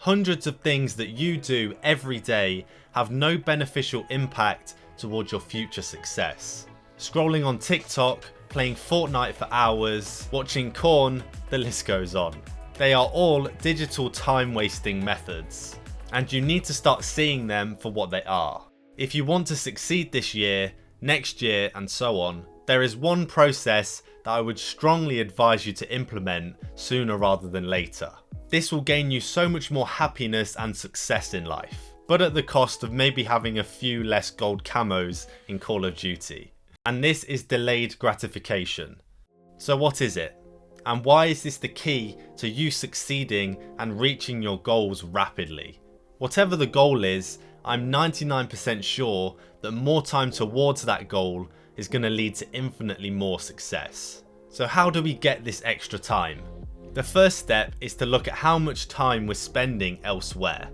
hundreds of things that you do every day have no beneficial impact towards your future success. Scrolling on TikTok, playing Fortnite for hours, watching Korn, the list goes on. They are all digital time wasting methods, and you need to start seeing them for what they are. If you want to succeed this year, next year, and so on, there is one process that I would strongly advise you to implement sooner rather than later. This will gain you so much more happiness and success in life, but at the cost of maybe having a few less gold camos in Call of Duty. And this is delayed gratification. So what is it? And why is this the key to you succeeding and reaching your goals rapidly? Whatever the goal is, I'm 99% sure that more time towards that goal is going to lead to infinitely more success. So how do we get this extra time? The first step is to look at how much time we're spending elsewhere.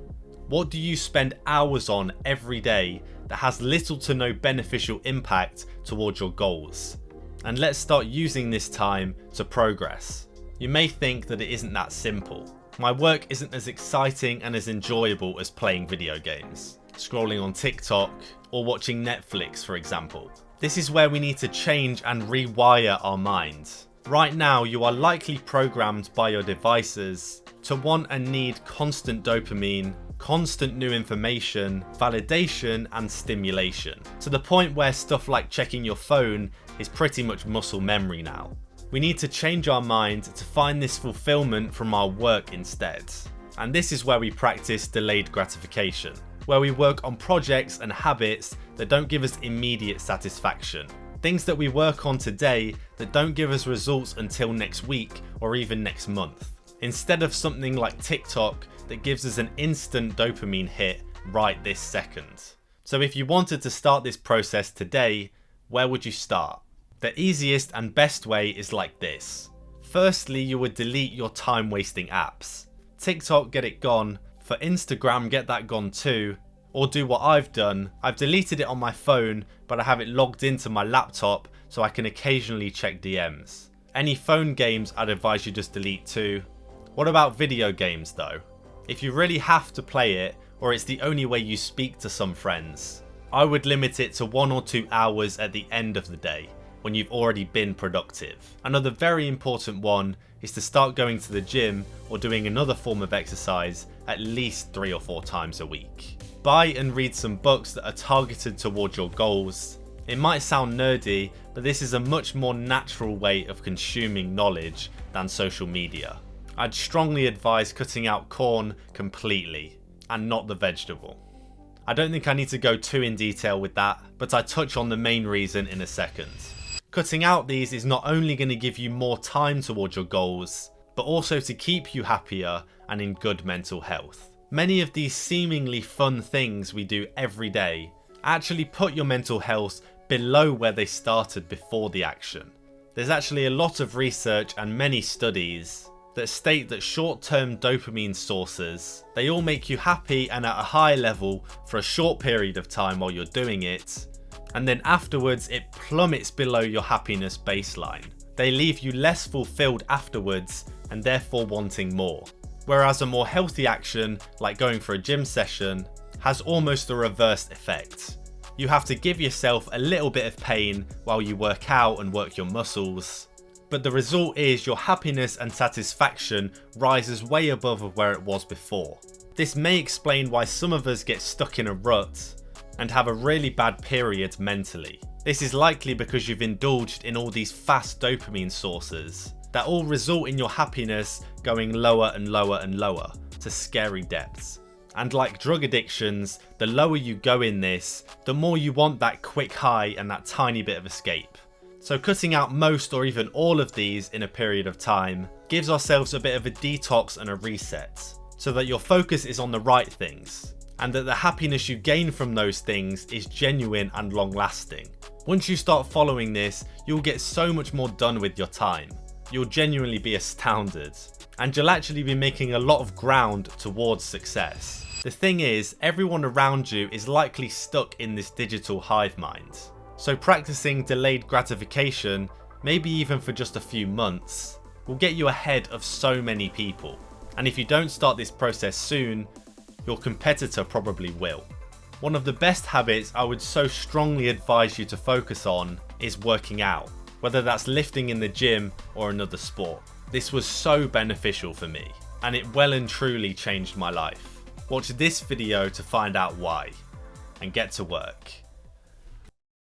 What do you spend hours on every day that has little to no beneficial impact towards your goals? And let's start using this time to progress. You may think that it isn't that simple. My work isn't as exciting and as enjoyable as playing video games, scrolling on TikTok, or watching Netflix, for example. This is where we need to change and rewire our minds. Right now, you are likely programmed by your devices to want and need constant dopamine, constant new information, validation, and stimulation, to the point where stuff like checking your phone is pretty much muscle memory now. We need to change our mind to find this fulfillment from our work instead. And this is where we practice delayed gratification, where we work on projects and habits that don't give us immediate satisfaction. Things that we work on today that don't give us results until next week or even next month. Instead of something like TikTok that gives us an instant dopamine hit right this second. So if you wanted to start this process today, where would you start? The easiest and best way is like this. Firstly, you would delete your time wasting apps. TikTok, get it gone. For Instagram, get that gone too. Or do what I've done. I've deleted it on my phone, but I have it logged into my laptop so I can occasionally check DMs. Any phone games I'd advise you just delete too. What about video games though? If you really have to play it, or it's the only way you speak to some friends, I would limit it to 1 or 2 hours at the end of the day, when you've already been productive. Another very important one is to start going to the gym or doing another form of exercise at least 3 or 4 times a week. Buy and read some books that are targeted towards your goals. It might sound nerdy, but this is a much more natural way of consuming knowledge than social media. I'd strongly advise cutting out corn completely, and not the vegetable. I don't think I need to go too in detail with that, but I touch on the main reason in a second. Cutting out these is not only going to give you more time towards your goals, but also to keep you happier and in good mental health. Many of these seemingly fun things we do every day actually put your mental health below where they started before the action. There's actually a lot of research and many studies that state that short-term dopamine sources, they all make you happy and at a high level for a short period of time while you're doing it, and then afterwards it plummets below your happiness baseline. They leave you less fulfilled afterwards and therefore wanting more. Whereas a more healthy action, like going for a gym session, has almost the reverse effect. You have to give yourself a little bit of pain while you work out and work your muscles, but the result is your happiness and satisfaction rises way above where it was before. This may explain why some of us get stuck in a rut and have a really bad period mentally. This is likely because you've indulged in all these fast dopamine sources that all result in your happiness going lower and lower and lower to scary depths. And like drug addictions, the lower you go in this, the more you want that quick high and that tiny bit of escape. So cutting out most or even all of these in a period of time gives ourselves a bit of a detox and a reset, so that your focus is on the right things, and that the happiness you gain from those things is genuine and long lasting. Once you start following this, you'll get so much more done with your time. You'll genuinely be astounded, and you'll actually be making a lot of ground towards success. The thing is, everyone around you is likely stuck in this digital hive mind. So practicing delayed gratification, maybe even for just a few months, will get you ahead of so many people. And if you don't start this process soon, your competitor probably will. One of the best habits I would so strongly advise you to focus on is working out, whether that's lifting in the gym or another sport. This was so beneficial for me, and it well and truly changed my life. Watch this video to find out why, and get to work.